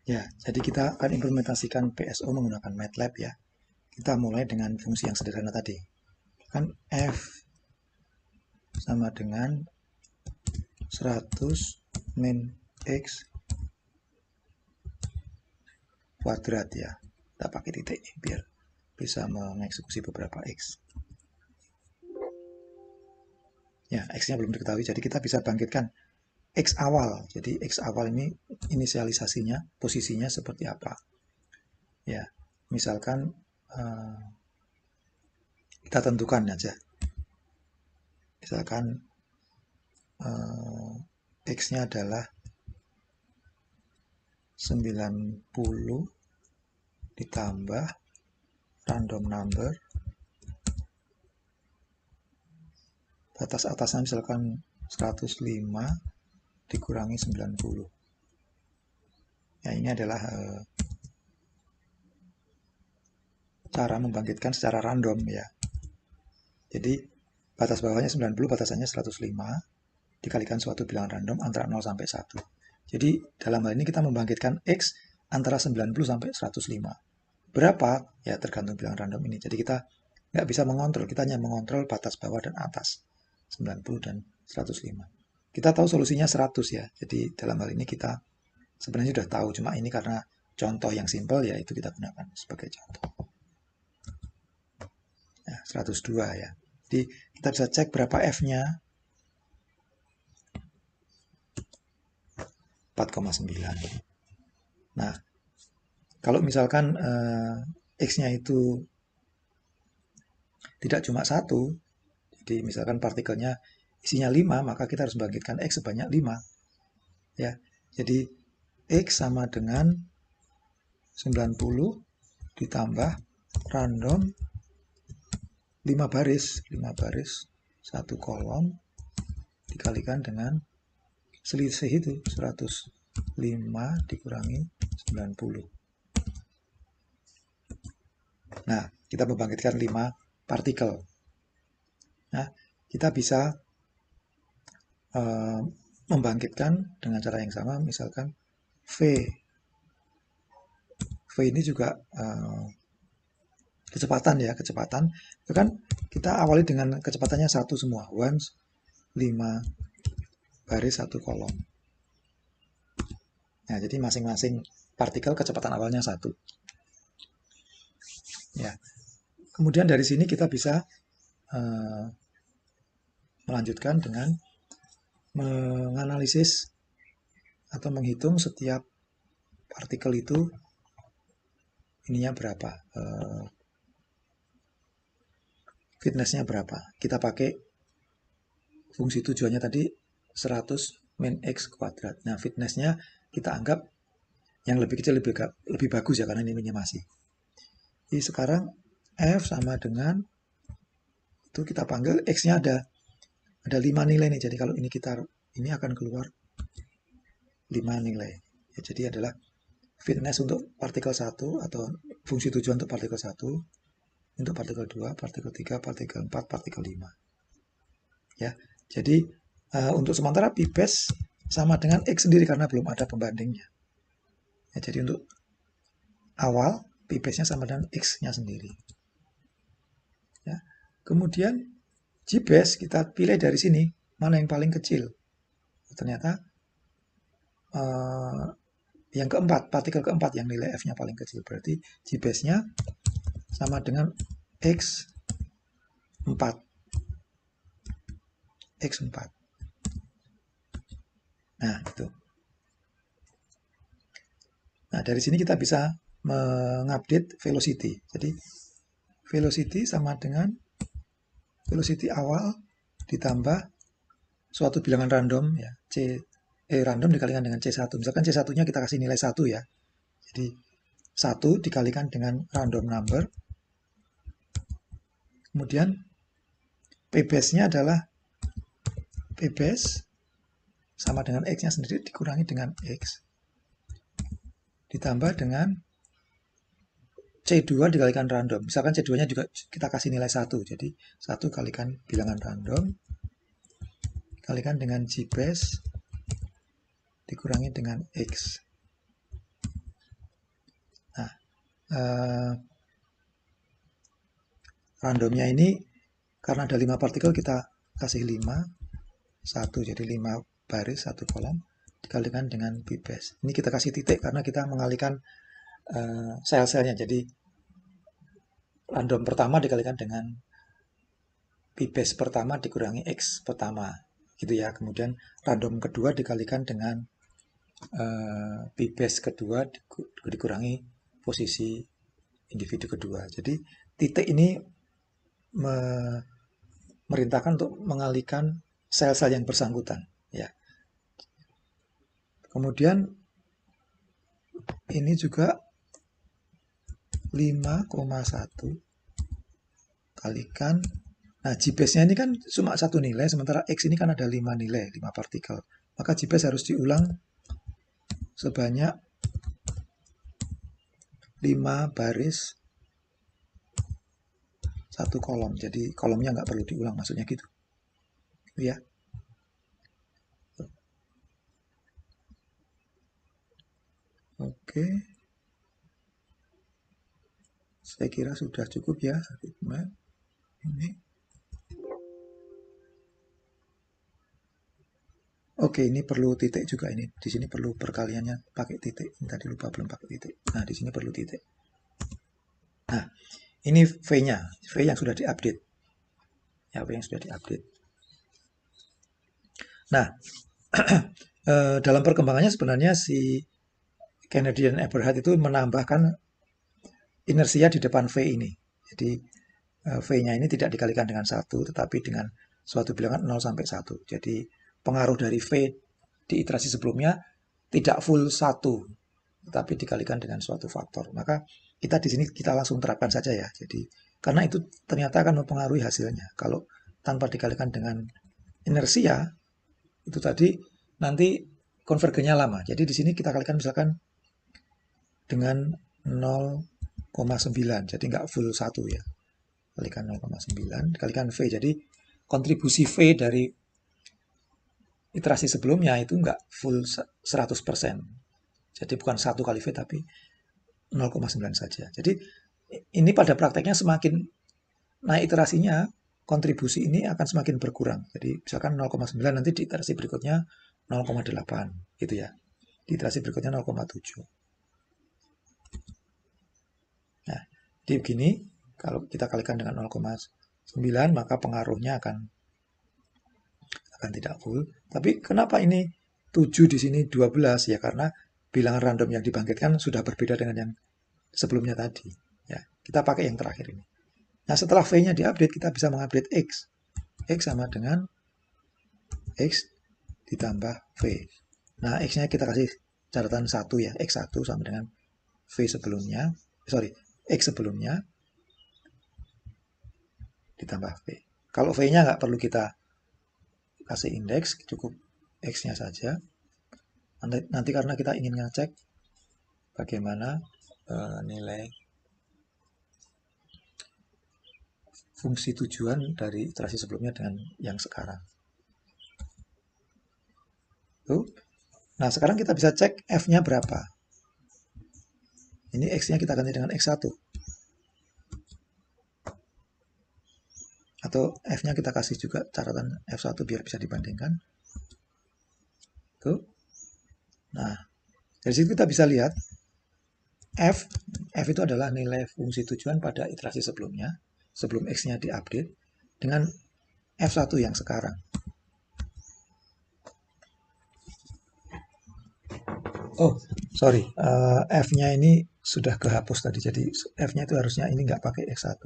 Ya, jadi kita akan implementasikan PSO menggunakan MATLAB ya. Kita mulai dengan fungsi yang sederhana tadi. Kan F sama dengan 100 min X kuadrat ya. Kita pakai titik ini biar bisa mengeksekusi beberapa X. Ya, X-nya belum diketahui, jadi kita bisa bangkitkan X awal. Jadi X awal ini inisialisasinya, posisinya seperti apa. Ya, misalkan kita tentukan aja. Misalkan X-nya adalah 90 ditambah random number. Batas atasnya misalkan 105 dikurangi 90. Ya, ini adalah cara membangkitkan secara random ya. Jadi batas bawahnya 90, batasannya 105 dikalikan suatu bilangan random antara 0 sampai 1. Jadi dalam hal ini kita membangkitkan X antara 90 sampai 105. Berapa? Ya tergantung bilangan random ini. Jadi kita nggak bisa mengontrol, kita hanya mengontrol batas bawah dan atas 90 dan 105. Kita tahu solusinya 100 ya. Jadi dalam hal ini kita sebenarnya sudah tahu, cuma ini karena contoh yang simpel ya itu kita gunakan sebagai contoh. Ya, 102 ya. Jadi kita bisa cek berapa F-nya. 4,9. Nah, kalau misalkan X-nya itu tidak cuma 1, jadi misalkan partikelnya isinya 5, maka kita harus membangkitkan X sebanyak 5. Ya, jadi X sama dengan 90 ditambah random 5 baris, 1 kolom dikalikan dengan selisih itu 105 dikurangi 90. Nah, kita membangkitkan 5 partikel. Nah, kita bisa membangkitkan dengan cara yang sama, misalkan V. V ini juga kecepatan ya, kecepatan. Itu kan kita awali dengan kecepatannya 1 semua. 5 baris 1 kolom. Nah, jadi masing-masing partikel kecepatan awalnya 1. Ya. Kemudian dari sini kita bisa melanjutkan dengan menganalisis atau menghitung setiap partikel itu ininya berapa, fitnessnya berapa. Kita pakai fungsi tujuannya tadi 100 min X kuadrat. Nah, fitnessnya kita anggap yang lebih kecil lebih bagus ya, karena ini masih. Jadi sekarang F sama dengan itu kita panggil X-nya ada 5 nilai nih. Jadi kalau ini akan keluar 5 nilai. Ya, jadi adalah fitness untuk partikel 1 atau fungsi tujuan untuk partikel 1, untuk partikel 2, partikel 3, partikel 4, partikel 5. Ya, jadi untuk sementara P base sama dengan X sendiri karena belum ada pembandingnya. Ya, jadi untuk awal P base-nya sama dengan X-nya sendiri. Ya. Kemudian G base kita pilih dari sini mana yang paling kecil. Ternyata yang keempat, partikel keempat yang nilai F-nya paling kecil. Berarti G base-nya sama dengan X4. X4. Nah, itu. Nah, dari sini kita bisa mengupdate velocity. Jadi, velocity sama dengan velocity awal ditambah suatu bilangan random ya, random dikalikan dengan C1. Misalkan C1-nya kita kasih nilai 1 ya. Jadi 1 dikalikan dengan random number. Kemudian P base-nya adalah P base sama dengan X-nya sendiri dikurangi dengan X. Ditambah dengan C2 dikalikan random. Misalkan C2-nya juga kita kasih nilai 1. Jadi 1 kalikan bilangan random dikalikan dengan G base dikurangi dengan X. eh, randomnya ini karena ada 5 partikel kita kasih 5, 1 jadi 5 baris 1 kolom dikalikan dengan pibes. Ini kita kasih titik karena kita mengalihkan sel-selnya. Jadi random pertama dikalikan dengan pibes pertama dikurangi X pertama gitu ya. Kemudian random kedua dikalikan dengan pibes kedua dikurangi posisi individu kedua. Jadi titik ini merintahkan untuk mengalihkan sel-sel yang bersangkutan ya. Kemudian ini juga 5,1 kalikan, nah G-base-nya ini kan cuma satu nilai, sementara X ini kan ada 5 nilai, 5 partikel. Maka G-base harus diulang sebanyak 5 baris 1 kolom. Jadi kolomnya nggak perlu diulang, maksudnya gitu. Ya. Oke. Saya kira sudah cukup ya. Ini. Oke, ini perlu titik juga ini. Di sini perlu perkaliannya pakai titik. Ini tadi lupa belum pakai titik. Nah, di sini perlu titik. Nah, ini V-nya. V yang sudah diupdate. Ya, V yang sudah diupdate. Nah, dalam perkembangannya sebenarnya si Kennedy dan Eberhard itu menambahkan inersia di depan V ini. Jadi V-nya ini tidak dikalikan dengan 1, tetapi dengan suatu bilangan 0 sampai 1. Jadi pengaruh dari V di iterasi sebelumnya tidak full 1, tetapi dikalikan dengan suatu faktor. Maka kita di sini kita langsung terapkan saja ya. Jadi karena itu ternyata akan mempengaruhi hasilnya. Kalau tanpa dikalikan dengan inersia, itu tadi nanti konvergennya lama. Jadi di sini kita kalikan misalkan dengan 0,9, jadi nggak full 1 ya. Kalikan 0,9, dikalikan V. Jadi kontribusi V dari iterasi sebelumnya itu nggak full 100%. Jadi bukan 1 kali V, tapi 0,9 saja. Jadi ini pada prakteknya semakin naik iterasinya, kontribusi ini akan semakin berkurang. Jadi misalkan 0,9, nanti di iterasi berikutnya 0,8 gitu ya. Di iterasi berikutnya 0,7. Nah, jadi begini, kalau kita kalikan dengan 0,9 maka pengaruhnya akan tidak full. Tapi kenapa ini 7 di sini 12 ya, karena bilangan random yang dibangkitkan sudah berbeda dengan yang sebelumnya tadi. Ya, kita pakai yang terakhir ini. Nah, setelah V-nya diupdate, kita bisa mengupdate X. X sama dengan X ditambah V. Nah, X-nya kita kasih catatan 1 ya. X1 sama dengan V sebelumnya. X sebelumnya ditambah V. Kalau V-nya nggak perlu kita kasih indeks, cukup X-nya saja. Nanti karena kita ingin ngecek bagaimana nilai fungsi tujuan dari iterasi sebelumnya dengan yang sekarang. Tuh. Nah, sekarang kita bisa cek F-nya berapa. Ini X-nya kita ganti dengan X1. Atau F-nya kita kasih juga catatan F1 biar bisa dibandingkan. Tuh. Nah, dari situ kita bisa lihat F itu adalah nilai fungsi tujuan pada iterasi sebelumnya, sebelum X-nya diupdate, dengan F1 yang sekarang. Oh, sorry, F-nya ini sudah kehapus tadi, jadi F-nya itu harusnya ini nggak pakai X1.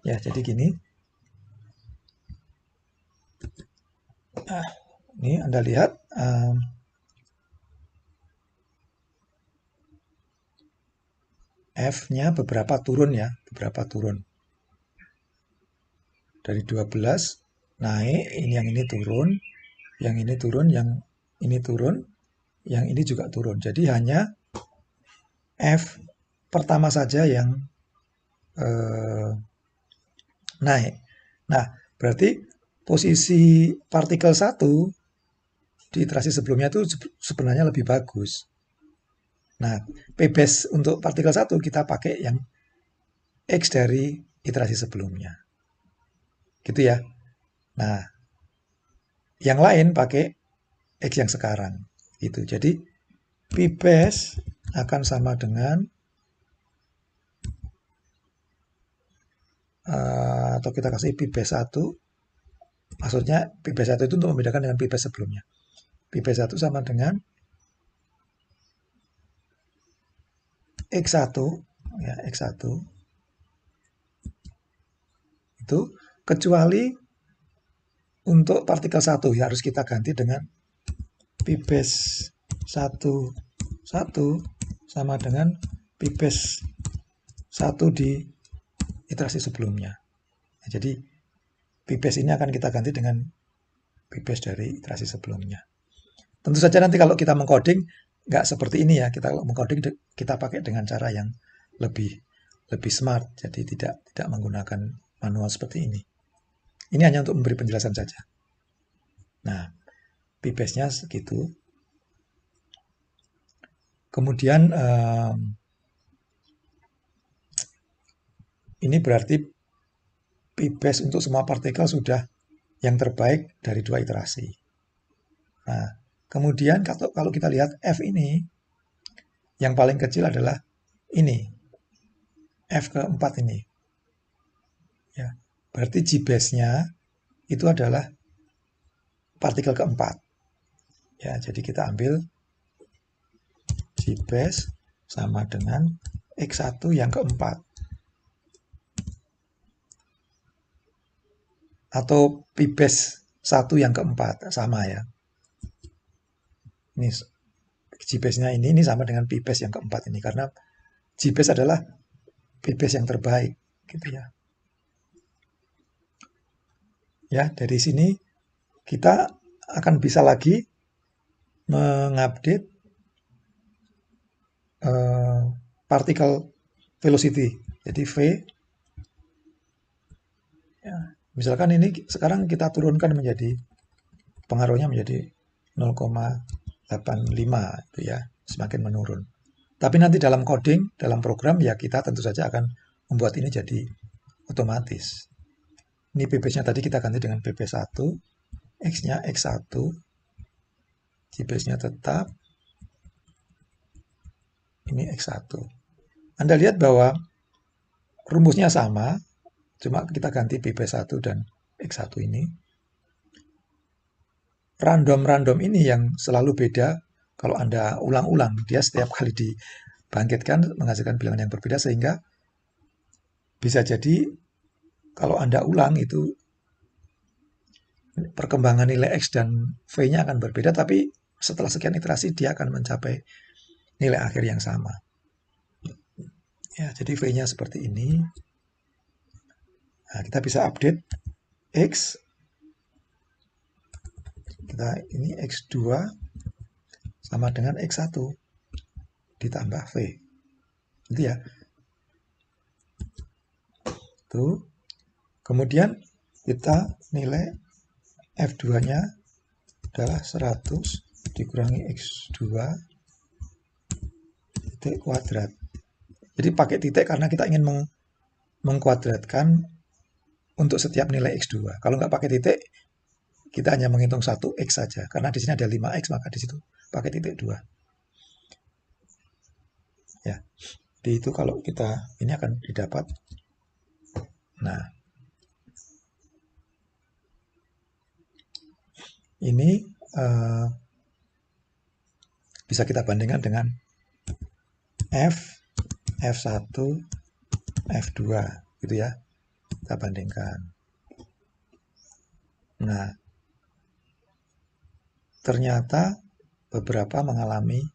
Ya, jadi gini. Ini Anda lihat, F-nya beberapa turun ya, beberapa turun. Dari 12 naik, yang ini turun, yang ini turun, yang ini turun, yang ini juga turun. Jadi hanya F pertama saja yang naik. Nah, berarti posisi partikel 1 di iterasi sebelumnya itu sebenarnya lebih bagus. Nah, P-base untuk partikel 1 kita pakai yang X dari iterasi sebelumnya. Gitu ya. Nah, yang lain pakai X yang sekarang. Gitu. Jadi, P-base akan sama dengan atau kita kasih P-base 1. Maksudnya P-base 1 itu untuk membedakan dengan P-base sebelumnya. P-base 1 sama dengan X1 ya, X1 itu kecuali untuk partikel 1 ya harus kita ganti dengan P-base 1 sama dengan P-base 1 di iterasi sebelumnya. Nah, jadi P-base ini akan kita ganti dengan P-base dari iterasi sebelumnya. Tentu saja nanti kalau kita mengcoding nggak seperti ini ya. Kita kalau mengcoding kita pakai dengan cara yang lebih smart. Jadi tidak menggunakan manual seperti ini. Ini hanya untuk memberi penjelasan saja. Nah, P-base-nya segitu. Kemudian ini berarti P-base untuk semua partikel sudah yang terbaik dari 2 iterasi. Nah, kemudian kalau kita lihat F ini, yang paling kecil adalah ini, F keempat ini. Ya, berarti G-base-nya itu adalah partikel keempat. Ya, jadi kita ambil G-base sama dengan X1 yang keempat. Atau P-base 1 yang keempat, sama ya. Ini G-base-nya ini sama dengan P-base yang keempat ini, karena G-base adalah P-base yang terbaik, gitu ya. Ya, dari sini kita akan bisa lagi mengupdate particle velocity. Jadi V, ya, misalkan ini sekarang kita turunkan menjadi pengaruhnya menjadi 0,85 itu ya, semakin menurun. Tapi nanti dalam coding, dalam program ya kita tentu saja akan membuat ini jadi otomatis. Ini P-base-nya tadi kita ganti dengan P-base 1, X-nya X1, G-base-nya tetap, ini X1. Anda lihat bahwa rumusnya sama, cuma kita ganti P-base 1 dan X1 ini. Random-random ini yang selalu beda kalau Anda ulang-ulang. Dia setiap kali dibangkitkan menghasilkan bilangan yang berbeda, sehingga bisa jadi kalau Anda ulang itu perkembangan nilai X dan V-nya akan berbeda, tapi setelah sekian iterasi dia akan mencapai nilai akhir yang sama. Ya, jadi V-nya seperti ini. Nah, kita bisa update X. Kita ini X2 sama dengan X1 ditambah V. Itu ya. Tuh. Kemudian kita nilai F2-nya adalah 100 dikurangi X2 titik kuadrat. Jadi pakai titik karena kita ingin mengkuadratkan untuk setiap nilai X2. Kalau nggak pakai titik, kita hanya menghitung 1X saja. Karena di sini ada 5X, maka di situ pakai titik 2. Ya, jadi itu kalau kita, ini akan didapat. Nah, ini bisa kita bandingkan dengan F, F1, F2, gitu ya. Kita bandingkan. Nah, ternyata beberapa mengalami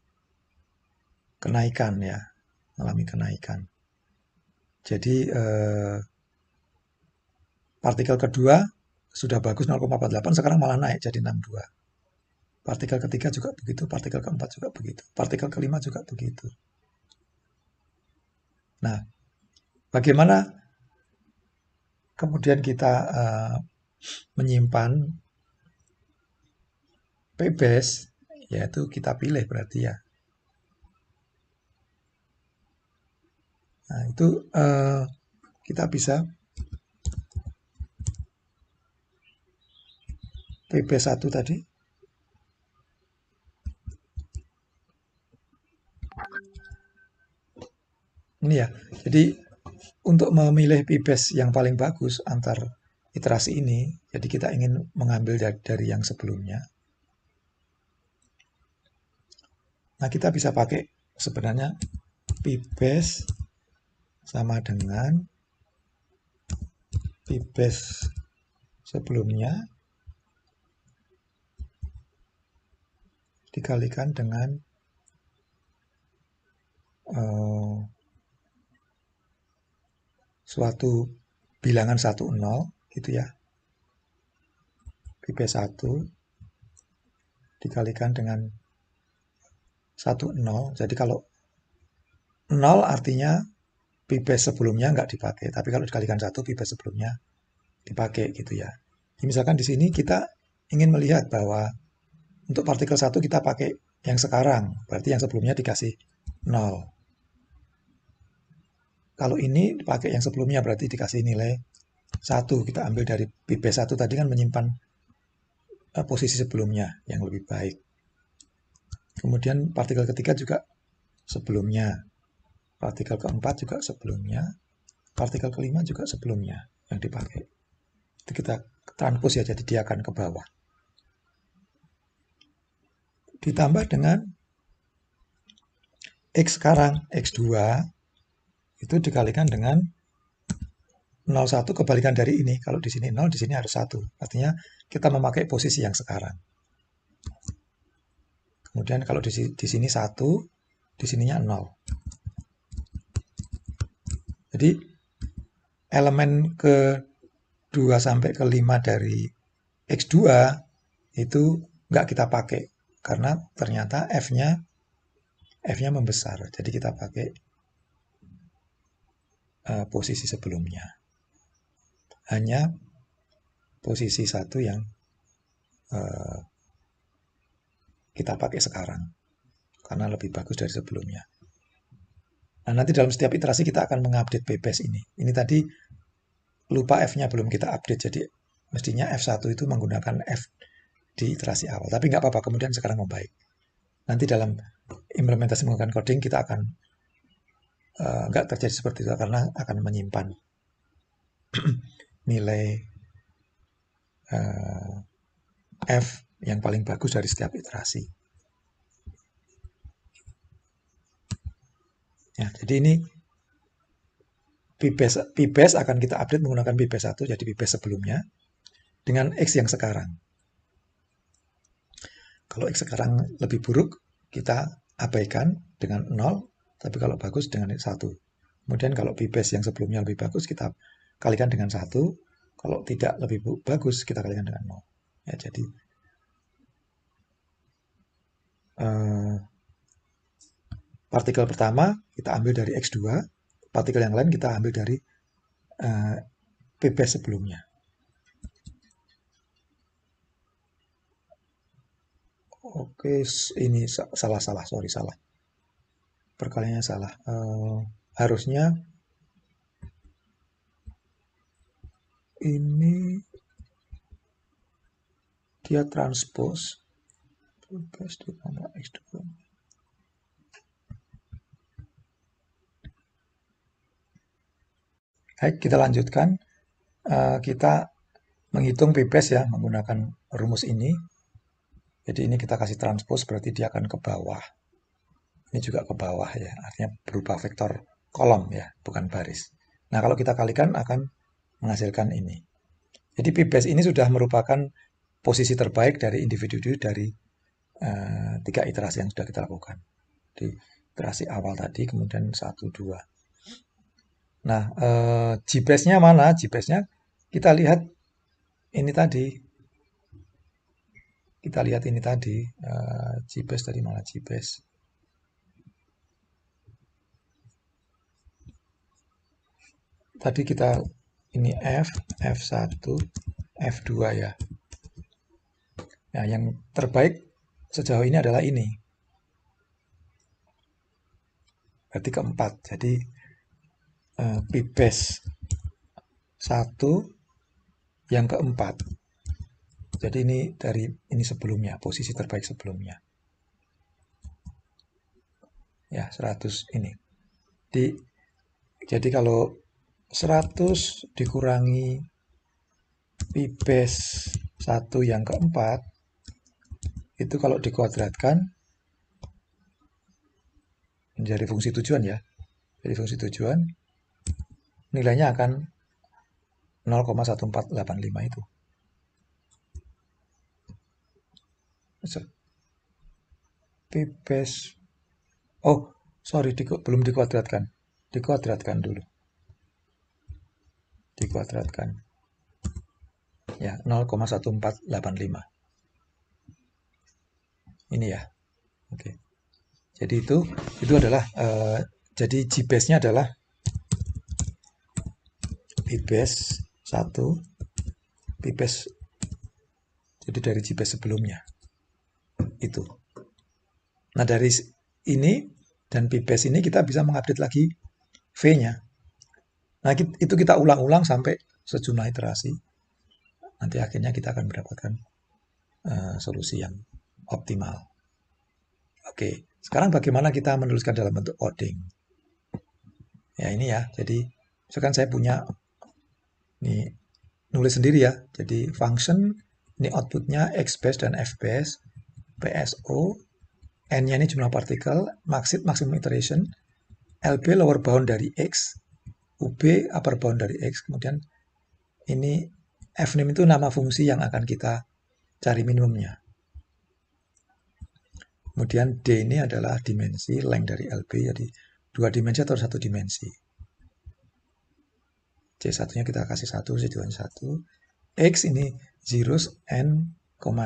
kenaikan ya, mengalami kenaikan. Jadi partikel kedua sudah bagus 0,48, sekarang malah naik jadi 62. Partikel ketiga juga begitu, partikel keempat juga begitu, partikel kelima juga begitu. Nah, bagaimana kemudian kita menyimpan pbase, yaitu kita pilih berarti ya. Nah, itu kita bisa pbase 1 tadi. Ini ya. Jadi untuk memilih pbase yang paling bagus antar iterasi ini, jadi kita ingin mengambil dari yang sebelumnya. Nah, kita bisa pakai sebenarnya pbase sama dengan pbase sebelumnya dikalikan dengan suatu bilangan 1, 0 gitu ya. pbase 1 dikalikan dengan 1, 0. Jadi kalau 0 artinya pbase sebelumnya nggak dipakai, tapi kalau dikalikan 1 pbase sebelumnya dipakai gitu ya. Jadi misalkan di sini kita ingin melihat bahwa untuk partikel 1 kita pakai yang sekarang, berarti yang sebelumnya dikasih 0. Kalau ini dipakai yang sebelumnya berarti dikasih nilai 1. Kita ambil dari pbase 1 tadi kan menyimpan posisi sebelumnya yang lebih baik. Kemudian partikel ketiga juga sebelumnya. Partikel keempat juga sebelumnya. Partikel kelima juga sebelumnya yang dipakai. Itu kita transpose ya, jadi dia akan ke bawah. Ditambah dengan X sekarang, X2 itu dikalikan dengan 01, kebalikan dari ini. Kalau di sini 0, di sini harus 1. Artinya kita memakai posisi yang sekarang. Kemudian kalau di sini 1, di sininya 0. Jadi elemen ke 2 sampai ke 5 dari X2 itu nggak kita pakai karena ternyata F-nya membesar. Jadi kita pakai posisi sebelumnya. Hanya posisi 1 yang kita pakai sekarang karena lebih bagus dari sebelumnya. Nah, nanti dalam setiap iterasi kita akan mengupdate pbase ini. Ini tadi lupa F-nya belum kita update, jadi mestinya F1 itu menggunakan F di iterasi awal. Tapi nggak apa-apa, kemudian sekarang membaik. Nanti dalam implementasi menggunakan coding kita akan nggak terjadi seperti itu karena akan menyimpan nilai F yang paling bagus dari setiap iterasi. Ya, jadi ini pbase akan kita update menggunakan pbase 1, jadi pbase sebelumnya, dengan X yang sekarang. Kalau X sekarang lebih buruk, kita abaikan dengan 0, tapi kalau bagus dengan 1. Kemudian kalau pbase yang sebelumnya lebih bagus, kita kalikan dengan 1. Kalau tidak lebih bagus, kita kalikan dengan 0. Ya, jadi partikel pertama kita ambil dari X2, partikel yang lain kita ambil dari pbase sebelumnya. Oke, ini salah. Perkaliannya salah. Harusnya ini dia transpose pbase ditambah X2. Baik, kita lanjutkan. Kita menghitung pbase ya menggunakan rumus ini. Jadi ini kita kasih transpose berarti dia akan ke bawah. Ini juga ke bawah ya, artinya berupa vektor kolom ya, bukan baris. Nah, kalau kita kalikan akan menghasilkan ini. Jadi pbase ini sudah merupakan posisi terbaik dari individu dari 3 iterasi yang sudah kita lakukan. Di iterasi awal tadi, kemudian 1, 2. Nah, G-base-nya mana? G-base-nya kita lihat ini tadi. Kita lihat ini tadi. G-base tadi mana G-base? Tadi kita ini F, F1, F2 ya. Nah, yang terbaik sejauh ini adalah ini. Berarti keempat. Jadi pibes 1 yang keempat. Jadi ini dari ini sebelumnya, posisi terbaik sebelumnya. Ya, 100 ini. Jadi kalau 100 dikurangi pibes 1 yang keempat, itu kalau dikuadratkan menjadi fungsi tujuan ya. Jadi fungsi tujuan nilainya akan 0,1485 itu. Pibes. Oh, sorry, belum dikuadratkan. Dikuadratkan dulu. Dikuadratkan. Ya, 0,1485. Ini ya. Oke. Jadi itu adalah jadi G-base-nya adalah P-base 1 P-base, jadi dari G-base sebelumnya itu. Nah, dari ini dan P-base ini kita bisa mengupdate lagi V-nya. Nah, itu kita ulang-ulang sampai sejumlah iterasi. Nanti akhirnya kita akan mendapatkan solusi yang optimal. Oke, sekarang bagaimana kita menuliskan dalam bentuk coding? Ya ini ya, jadi misalkan saya punya ini nulis sendiri ya. Jadi function ini outputnya xbase dan fbase, PSO, n-nya ini jumlah partikel, maximum iteration, lb lower bound dari x, ub upper bound dari x, kemudian ini fname itu nama fungsi yang akan kita cari minimumnya. Kemudian d ini adalah dimensi length dari lb, jadi 2 dimensi atau 1 dimensi. C1-nya kita kasih 1, C2-nya 1. X ini zeros, n,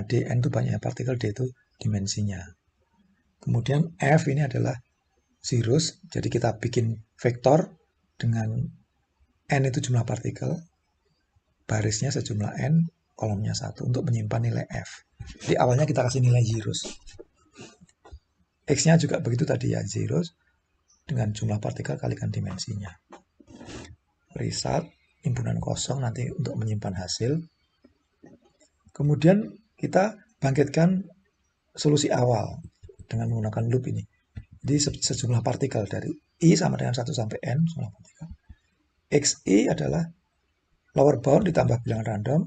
d. N itu banyaknya partikel, D itu dimensinya. Kemudian F ini adalah zeros, jadi kita bikin vektor dengan n itu jumlah partikel, barisnya sejumlah n, kolomnya 1 untuk menyimpan nilai F. Jadi awalnya kita kasih nilai zeros. X-nya juga begitu tadi ya, zeros dengan jumlah partikel kalikan dimensinya. Result, himpunan kosong nanti untuk menyimpan hasil. Kemudian kita bangkitkan solusi awal dengan menggunakan loop ini. Jadi sejumlah partikel dari I sama dengan 1 sampai N, jumlah partikel. XI adalah lower bound ditambah bilangan random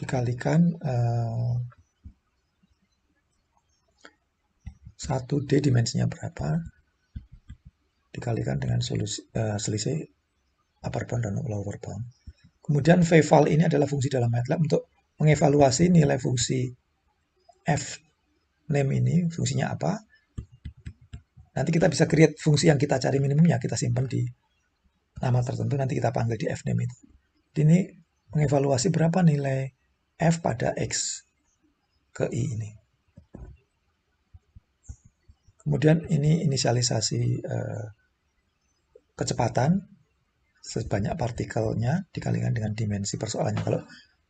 dikalikan 1D dimensinya berapa dikalikan dengan selisih upper bound dan lower bound. Kemudian vval ini adalah fungsi dalam MATLAB untuk mengevaluasi nilai fungsi f name ini, fungsinya apa. Nanti kita bisa create fungsi yang kita cari minimumnya, kita simpan di nama tertentu, nanti kita panggil di f name itu. Ini mengevaluasi berapa nilai f pada x ke i ini. Kemudian ini inisialisasi kecepatan sebanyak partikelnya dikalikan dengan dimensi persoalannya. Kalau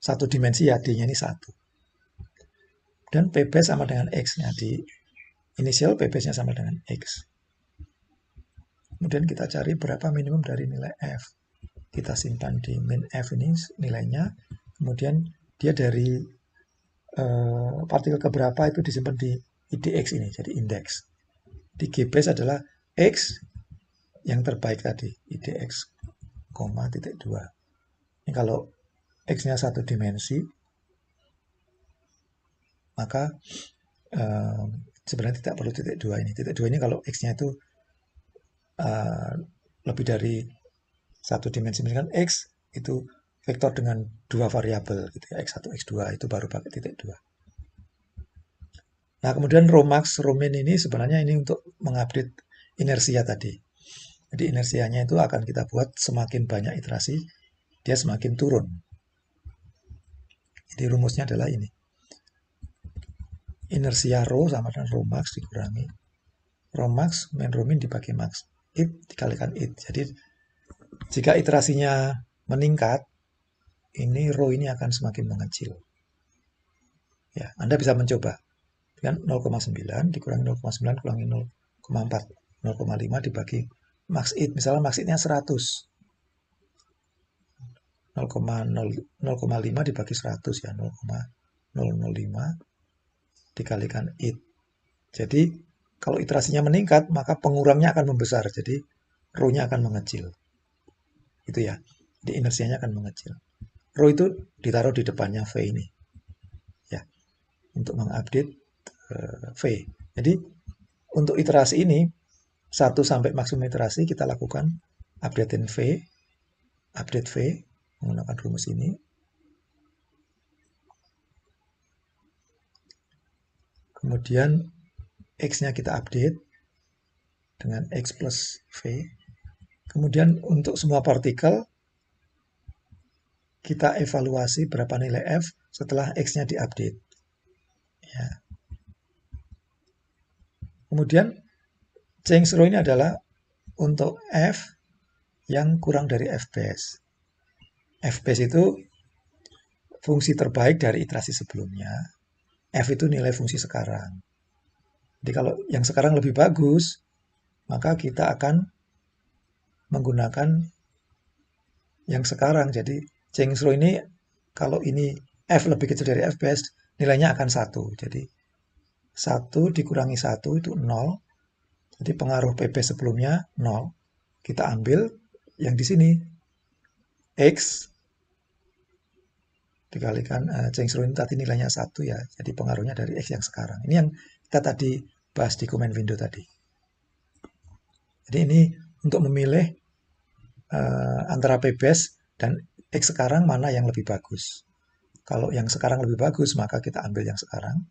1 dimensi ya D-nya ini 1. Dan P-base sama dengan X-nya. Di inisial P-base-nya sama dengan X. Kemudian kita cari berapa minimum dari nilai F. Kita simpan di min F ini nilainya. Kemudian dia dari partikel keberapa itu disimpan di IDX ini, jadi indeks. Di G-base adalah X yang terbaik tadi, IDX, titik 2. Ini kalau X-nya 1 dimensi, maka sebenarnya tidak perlu titik 2 ini. Titik 2 ini kalau X-nya itu lebih dari 1 dimensi, misalkan X itu vektor dengan 2 variabel, gitu ya, X1, X2, itu baru pakai titik 2. Nah, kemudian Romax, Romin ini sebenarnya ini untuk mengupdate inersia tadi. Jadi inersianya itu akan kita buat semakin banyak iterasi, dia semakin turun. Jadi rumusnya adalah ini. Inersia rho sama dengan rho max dikurangi rho max min rho min dibagi max it dikalikan it. Jadi jika iterasinya meningkat, ini row ini akan semakin mengecil. Ya, Anda bisa mencoba. Dengan 0,9 dikurangi 0,9 kurangi 0,4. 0,5 dibagi max it. Misalnya max it-nya 100. 0,5 dibagi 100 ya. 0,005 dikalikan it. Jadi kalau iterasinya meningkat, maka pengurangnya akan membesar. Jadi row-nya akan mengecil. Itu ya. Jadi inersianya akan mengecil. Row itu ditaruh di depannya V ini. Ya. Untuk mengupdate V. Jadi untuk iterasi ini 1 sampai maksimum iterasi kita lakukan update V menggunakan rumus ini. Kemudian X-nya kita update dengan X plus V. Kemudian untuk semua partikel kita evaluasi berapa nilai F setelah X-nya diupdate. Ya. Kemudian change row ini adalah untuk F yang kurang dari F base. F base itu fungsi terbaik dari iterasi sebelumnya. F itu nilai fungsi sekarang. Jadi kalau yang sekarang lebih bagus, maka kita akan menggunakan yang sekarang. Jadi change row ini kalau ini F lebih kecil dari F base, nilainya akan 1. Jadi 1 dikurangi 1 itu 0. Jadi pengaruh PP sebelumnya 0. Kita ambil yang di sini X dikalikan change row ini tadi nilainya 1 ya. Jadi pengaruhnya dari X yang sekarang. Ini yang kita tadi bahas di command window tadi. Jadi ini untuk memilih antara P base dan X sekarang mana yang lebih bagus. Kalau yang sekarang lebih bagus, maka kita ambil yang sekarang.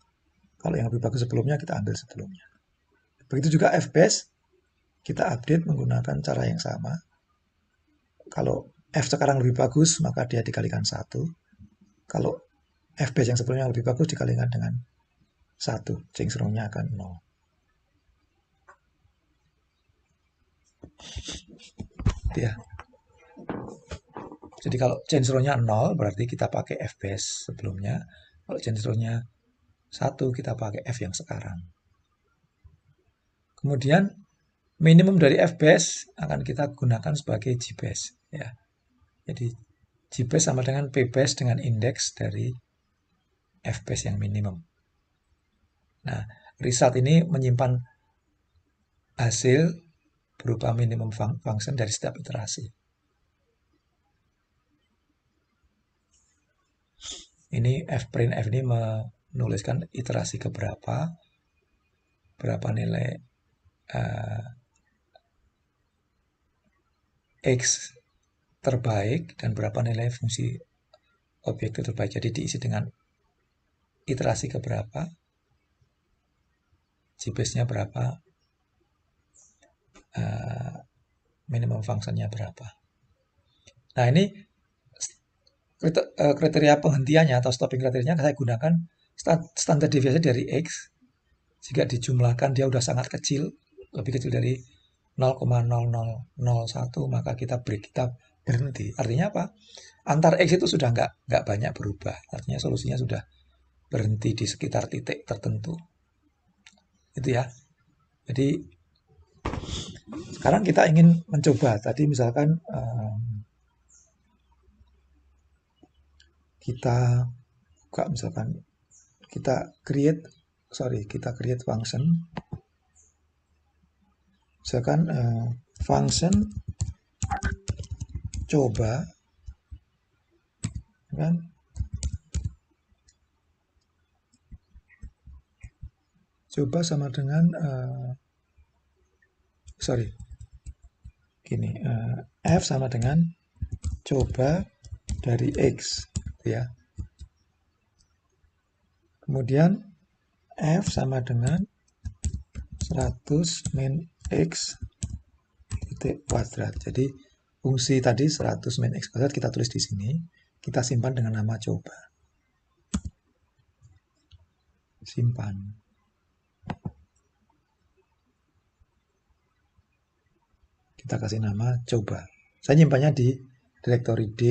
Kalau yang lebih bagus sebelumnya, kita ambil sebelumnya. Begitu juga F base, kita update menggunakan cara yang sama. Kalau F sekarang lebih bagus, maka dia dikalikan 1. Kalau F base yang sebelumnya lebih bagus dikalikan dengan 1. Change row-nya akan 0. Ya. Jadi kalau change row-nya 0, berarti kita pakai F base sebelumnya. Kalau change row-nya 1, kita pakai F yang sekarang. Kemudian minimum dari F base akan kita gunakan sebagai G base. Ya. Jadi G base sama dengan P base dengan indeks dari F base yang minimum. Nah, result ini menyimpan hasil berupa minimum function dari setiap iterasi. Ini fprint F ini menuliskan iterasi keberapa, berapa nilai X terbaik, dan berapa nilai fungsi objek terbaik. Jadi diisi dengan iterasi keberapa, G-base-nya berapa, minimum function-nya berapa. Nah ini kriteria penghentiannya atau stopping kriterianya saya gunakan standar deviasi dari X. Jika dijumlahkan dia udah sangat kecil, lebih kecil dari 0,0001, maka kita break, kita berhenti. Artinya apa? Antar X itu sudah nggak banyak berubah. Artinya solusinya sudah berhenti di sekitar titik tertentu. Itu ya. Jadi sekarang kita ingin mencoba. Tadi misalkan kita buka, misalkan kita create function. Misalkan function coba, kan? Coba sama dengan F sama dengan coba dari X, ya. Kemudian F sama dengan 100 min X titik kuadrat. Jadi fungsi tadi 100 min X kuadrat kita tulis di sini, kita simpan dengan nama coba. Simpan. Kita kasih nama coba. Saya nyimpannya di directory D,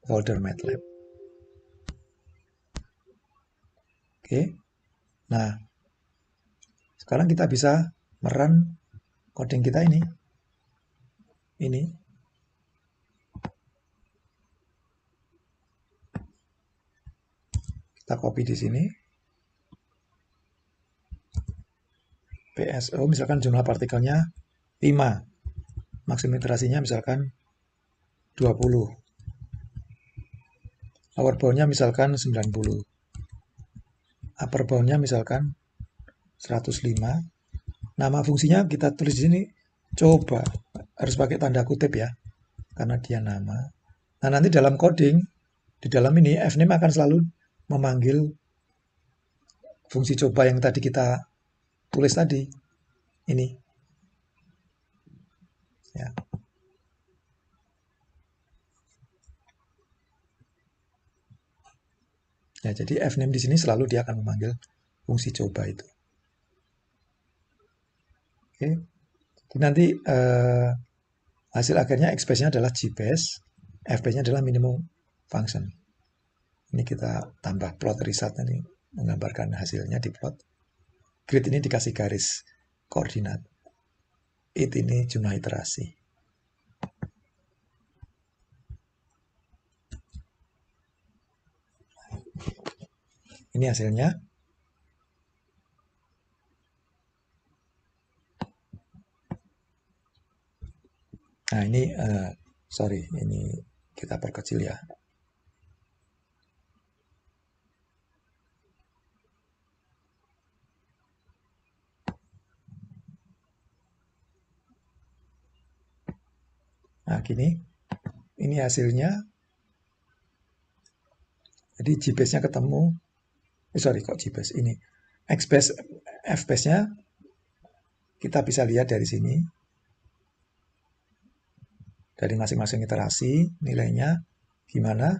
folder MATLAB. Oke. Nah, sekarang kita bisa merun coding kita ini. Kita copy di sini. PSO misalkan jumlah partikelnya 5. Maksimum iterasinya misalkan 20. Lower bound-nya misalkan 90. Upper bound-nya misalkan 105. Nama fungsinya kita tulis di sini coba. Harus pakai tanda kutip ya. Karena dia nama. Nah, nanti dalam coding di dalam ini fname akan selalu memanggil fungsi coba yang tadi kita tulis tadi. Ini. Ya. Ya, jadi fname di sini selalu dia akan memanggil fungsi coba itu. Oke. Jadi nanti hasil akhirnya XPath-nya adalah GBase, FPath-nya adalah minimum function. Ini kita tambah plot result ini menggambarkan hasilnya di plot. Grid ini dikasih garis koordinat. It ini jumlah iterasi. Ini hasilnya. Nah ini, sorry, ini kita perkecil ya. Nah gini, ini hasilnya. Jadi GBase-nya ketemu. Sorry kok GBase ini. XBase, FBase-nya kita bisa lihat dari sini. Dari masing-masing iterasi, nilainya gimana.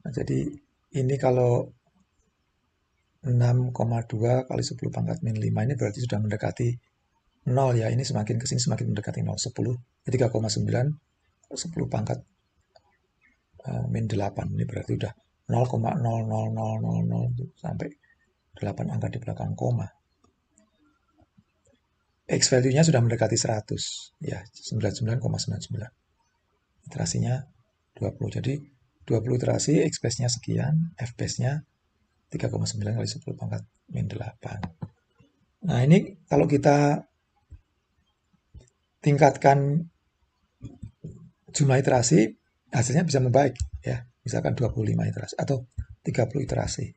Nah, jadi ini kalau 6,2 kali 10 pangkat min 5 ini berarti sudah mendekati 0 ya. Ini semakin kesini semakin mendekati 0. 10, 3,9, 10 pangkat min 8. Ini berarti udah 0,00000 sampai 8 angka di belakang koma. X value-nya sudah mendekati 100 ya, 99,99. Iterasinya 20. Jadi 20 iterasi, X base-nya sekian, F base-nya 3,9 kali 10 pangkat min 8. Nah, ini kalau kita tingkatkan jumlah iterasi, hasilnya bisa membaik ya. Misalkan 25 iterasi atau 30 iterasi.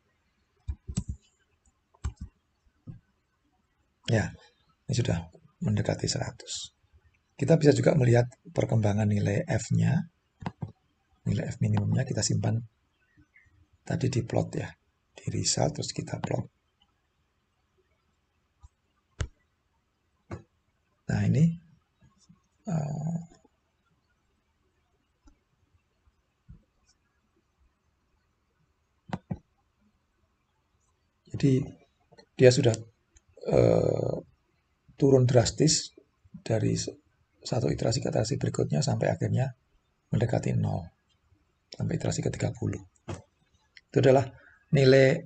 Ya, ini sudah mendekati 100. Kita bisa juga melihat perkembangan nilai F-nya. Nilai F minimumnya kita simpan tadi di plot ya. Di result terus kita plot. Nah, ini jadi dia sudah turun drastis dari satu iterasi ke iterasi berikutnya sampai akhirnya mendekati 0 sampai iterasi ke 30. Itu adalah nilai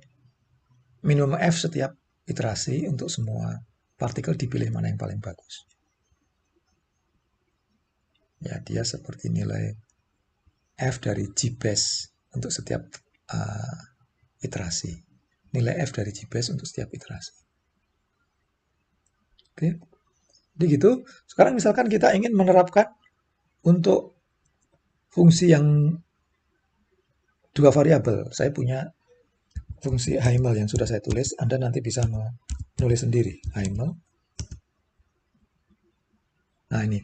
minimum F setiap iterasi untuk semua partikel dipilih mana yang paling bagus. Ya, dia seperti nilai F dari GBase untuk setiap iterasi. Nilai F dari GBase untuk setiap iterasi. Oke. Jadi gitu. Sekarang misalkan kita ingin menerapkan untuk fungsi yang dua variabel. Saya punya fungsi Heimel yang sudah saya tulis. Anda nanti bisa menulis sendiri. Heimel. Nah ini.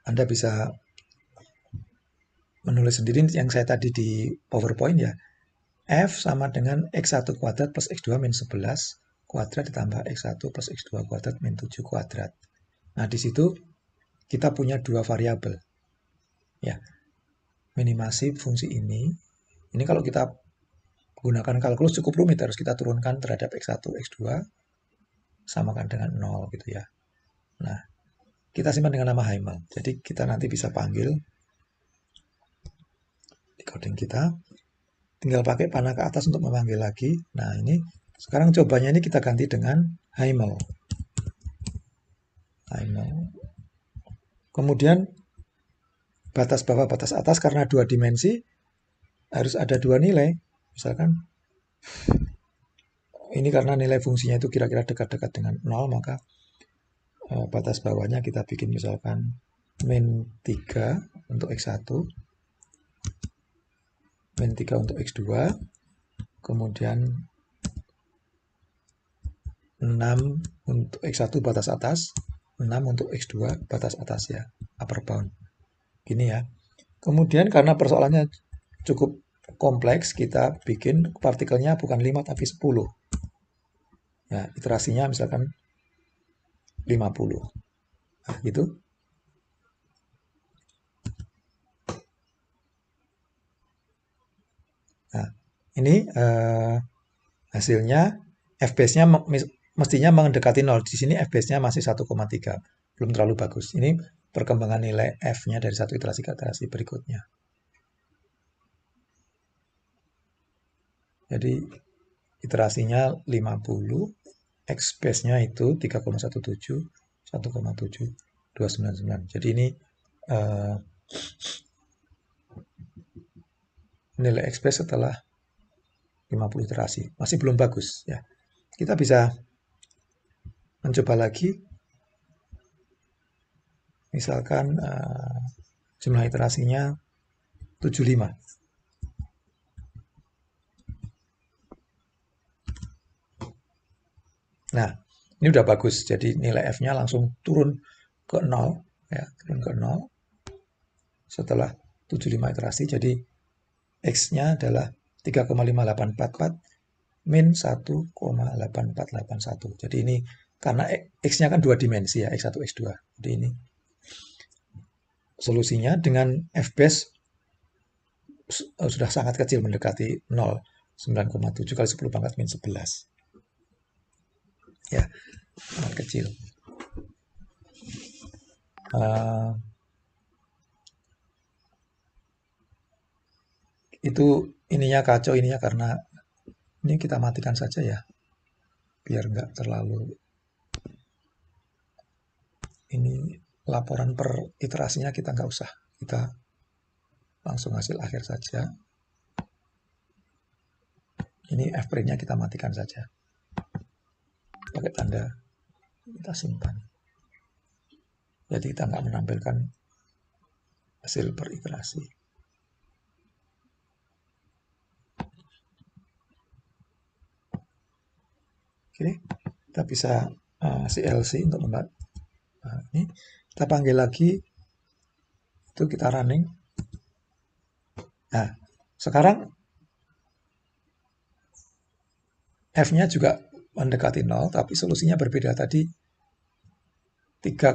Anda bisa menulis sendiri yang saya tadi di PowerPoint ya. F sama dengan X1 kuadrat plus X2 min 11 kuadrat ditambah X1 plus X2 kuadrat min 7 kuadrat. Nah, di situ kita punya dua variabel. Ya. Minimasi fungsi ini. Ini kalau kita gunakan kalkulus cukup rumit, harus kita turunkan terhadap X1, X2 samakan dengan 0 gitu ya. Nah, kita simpan dengan nama Hymel. Jadi kita nanti bisa panggil di coding kita, tinggal pakai panah ke atas untuk memanggil lagi. Nah ini sekarang cobanya ini kita ganti dengan Hymel. Kemudian batas bawah, batas atas, karena dua dimensi harus ada dua nilai. Misalkan ini karena nilai fungsinya itu kira-kira dekat-dekat dengan 0, maka batas bawahnya kita bikin misalkan min 3 untuk X1, min 3 untuk X2, kemudian 6 untuk X1 batas atas, 6 untuk X2 batas atas ya, upper bound. Gini ya. Kemudian karena persoalannya cukup kompleks, kita bikin partikelnya bukan 5 tapi 10. Ya, iterasinya misalkan 50. Nah, gitu. Nah, ini hasilnya fbase-nya mestinya mendekati 0. Di sini fbase-nya masih 1,3. Belum terlalu bagus. Ini perkembangan nilai f-nya dari satu iterasi ke iterasi berikutnya. Jadi iterasinya 50, X base-nya itu 3,17, 1,7, 299. Jadi ini nilai X base setelah 50 iterasi. Masih belum bagus ya. Kita bisa mencoba lagi. Misalkan jumlah iterasinya 75. Nah, ini udah bagus. Jadi nilai F-nya langsung turun ke 0. Ya, turun ke 0. Setelah 75 iterasi, jadi X-nya adalah 3,5844 min 1,8481. Jadi ini karena X-nya kan dua dimensi ya, X1, X2. Jadi ini solusinya dengan F-base sudah sangat kecil, mendekati 0. 9,7 kali 10 pangkat min 11. Ya, sangat kecil. Itu ininya kacau, ininya karena ini kita matikan saja ya, biar nggak terlalu ini laporan per iterasinya kita nggak usah, kita langsung hasil akhir saja. Ini F-print-nya kita matikan saja, pakai tanda kita simpan. Jadi kita nggak menampilkan hasil per iterasi. Oke, kita bisa CLC untuk membuat. Nah, ini kita panggil lagi, itu kita running. Nah, sekarang F-nya juga mendekati 0, tapi solusinya berbeda. Tadi 3,4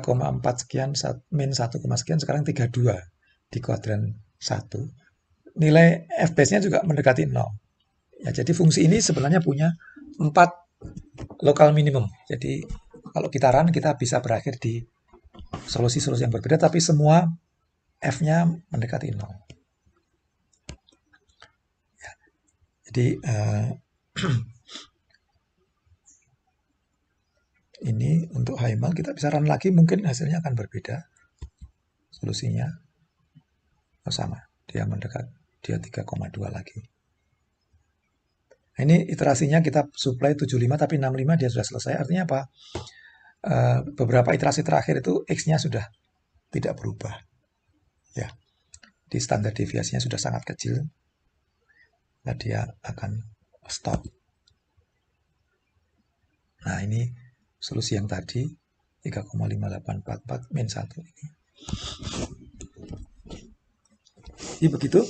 sekian, min 1, sekian, sekarang 32 di kuadran 1. Nilai F-base-nya juga mendekati 0. Ya, jadi fungsi ini sebenarnya punya 4 lokal minimum. Jadi kalau kita run, kita bisa berakhir di solusi-solusi yang berbeda, tapi semua F-nya mendekati 0. Ya, jadi ini untuk Hymel kita bisa run lagi, mungkin hasilnya akan berbeda. Solusinya sama, dia mendekat, dia 3,2 lagi. Nah, ini iterasinya kita supply 75 tapi 65 dia sudah selesai. Artinya apa? Beberapa iterasi terakhir itu X-nya sudah tidak berubah. Ya, di standar deviasinya sudah sangat kecil. Nah, dia akan stop. Nah, ini solusi yang tadi 3,5844 min 1 ini. Jadi begitu.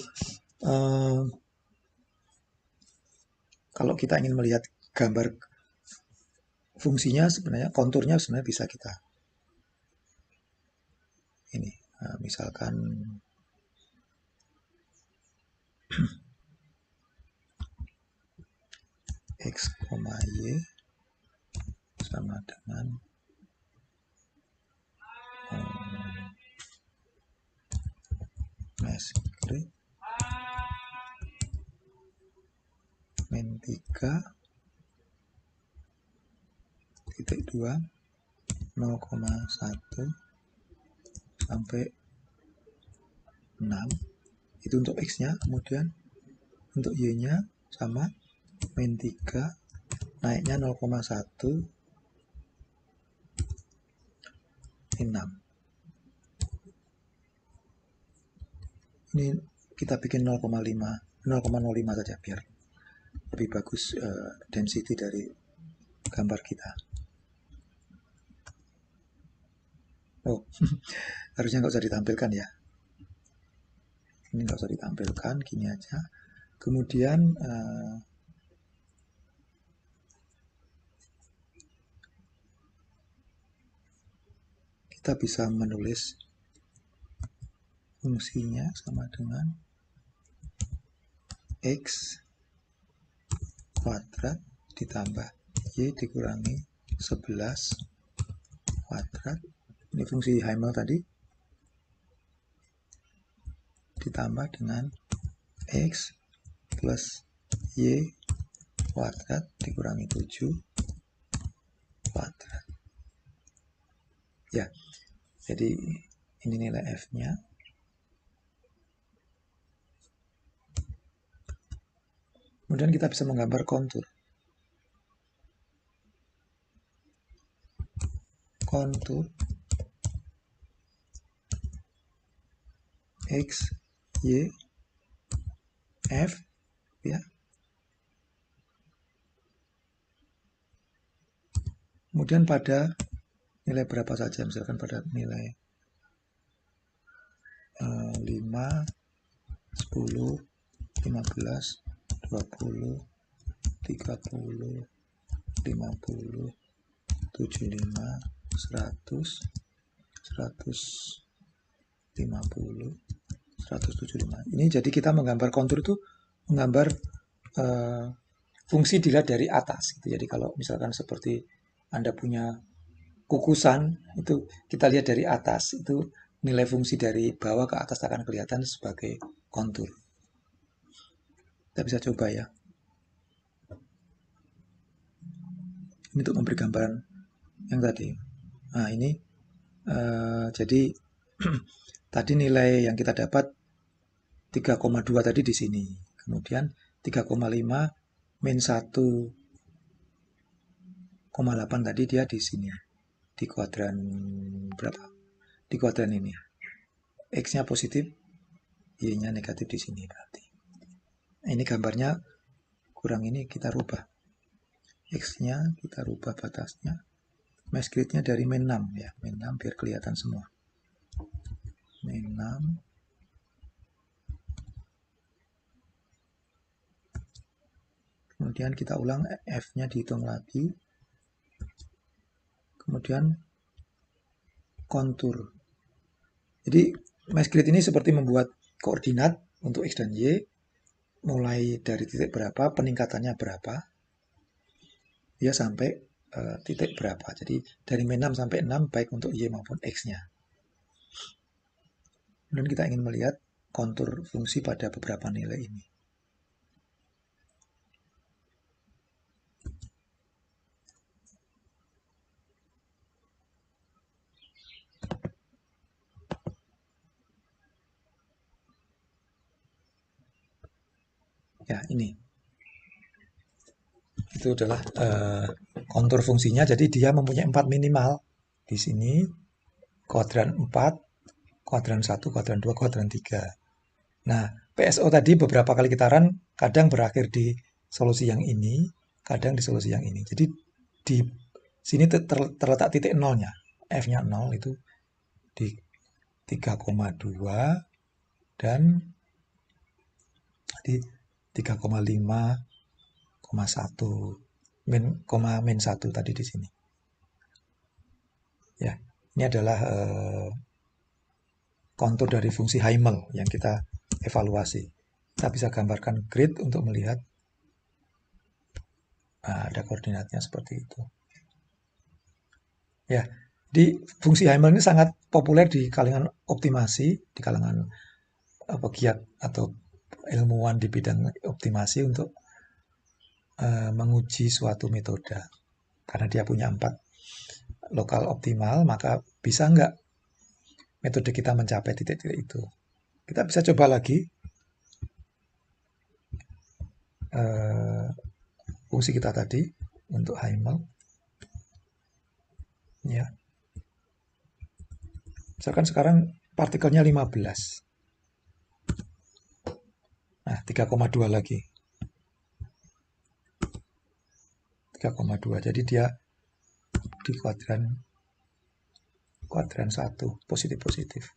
Kalau kita ingin melihat gambar fungsinya, sebenarnya konturnya sebenarnya bisa kita ini, misalkan X, Y sama dengan grid min 3.2 0,1 sampai 6 itu untuk X-nya. Kemudian untuk Y-nya sama min 3 naiknya 0,1 6. Ini kita bikin 0,05 saja biar lebih bagus density dari gambar kita. Oh, harusnya nggak usah ditampilkan ya. Ini nggak usah ditampilkan, gini aja. Kemudian kita bisa menulis fungsinya sama dengan X kuadrat ditambah Y dikurangi 11 kuadrat. Ini fungsi Hamel tadi. Ditambah dengan X plus Y kuadrat dikurangi 7 kuadrat. Ya, jadi ini nilai F-nya. Kemudian kita bisa menggambar kontur. Kontur X, Y, F, ya. Kemudian pada nilai berapa saja, misalkan pada nilai 5, 10, 15, 20, 30, 50, 75, 100, 150, 175. Ini jadi kita menggambar kontur itu menggambar fungsi dilihat dari atas. Gitu. Jadi kalau misalkan seperti Anda punya kukusan, itu kita lihat dari atas, itu nilai fungsi dari bawah ke atas akan kelihatan sebagai kontur. Kita bisa coba ya. Ini untuk memberi gambaran yang tadi. Nah ini jadi tadi nilai yang kita dapat 3,2 tadi di sini. Kemudian 3,5 min 1,8 tadi dia di sini. Di kuadran berapa? Di kuadran ini. X-nya positif, Y-nya negatif di sini berarti. Ini gambarnya kurang ini kita rubah. X-nya kita rubah batasnya. Mesh grid-nya dari min 6 ya. Min 6 biar kelihatan semua. Min 6. Kemudian kita ulang, F-nya dihitung lagi. Kemudian kontur. Jadi mesh grid ini seperti membuat koordinat untuk X dan Y. Mulai dari titik berapa, peningkatannya berapa. Ya sampai titik berapa. Jadi dari min 6 sampai 6 baik untuk Y maupun X-nya. Kemudian kita ingin melihat kontur fungsi pada beberapa nilai ini. Ya, ini. Itu adalah kontur fungsinya. Jadi dia mempunyai 4 minimal. Di sini kuadran 4, kuadran 1, kuadran 2, kuadran 3. Nah, PSO tadi beberapa kali getaran kadang berakhir di solusi yang ini, kadang di solusi yang ini. Jadi di sini terletak titik nolnya. F-nya 0 itu di 3,2 dan di 3,5,1 min 1 tadi di sini. Ya, ini adalah kontur dari fungsi Hamel yang kita evaluasi. Kita bisa gambarkan grid untuk melihat ada koordinatnya seperti itu. Ya, di fungsi Hamel ini sangat populer di kalangan optimasi, di kalangan pegiat atau ilmuwan di bidang optimasi untuk menguji suatu metode. Karena dia punya 4 lokal optimal, maka bisa nggak metode kita mencapai titik-titik itu. Kita bisa coba lagi fungsi kita tadi untuk Heimel. Ya. Misalkan sekarang partikelnya 15. Nah, 3,2 lagi. 3,2. Jadi dia di kuadran 1, positif-positif.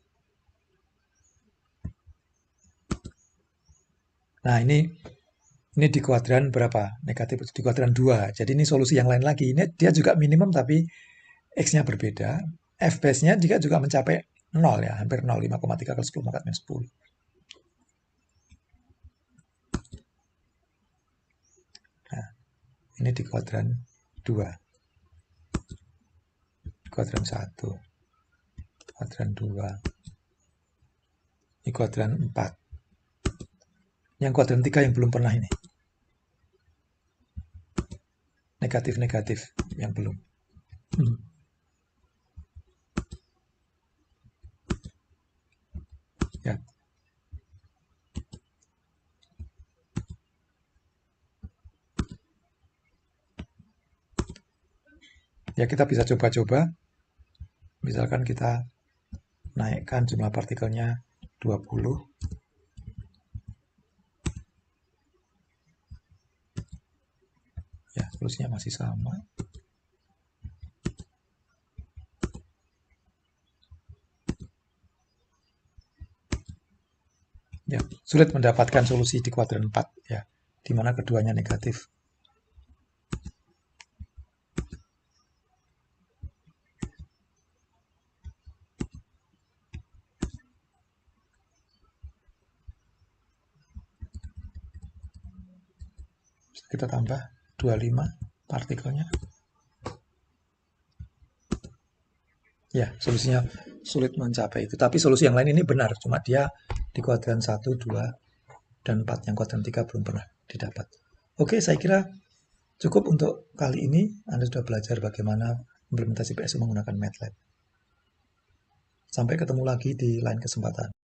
Nah, ini di kuadran berapa? Negatif, di kuadran 2. Jadi ini solusi yang lain lagi. Ini dia juga minimum tapi X-nya berbeda. F-base-nya juga mencapai 0 ya, hampir 0, 5,3 kali 10 pangkat minus 10. Nah, ini di kuadran 2. Kuadran 1. Kuadran 2. Ini kuadran 4. Yang kuadran 3 yang belum pernah ini. Negatif-negatif yang belum. Ya. Ya, kita bisa coba-coba. Misalkan kita naikkan jumlah partikelnya 20. Ya, solusinya masih sama. Ya, sulit mendapatkan solusi di kuadran 4 ya, di mana keduanya negatif. Kita tambah 25 partikelnya. Ya, solusinya sulit mencapai itu. Tapi solusi yang lain ini benar, cuma dia di kuadran 1, 2, dan 4. Yang kuadran 3 belum pernah didapat. Oke, saya kira cukup untuk kali ini. Anda sudah belajar bagaimana implementasi PSU menggunakan MATLAB. Sampai ketemu lagi di lain kesempatan.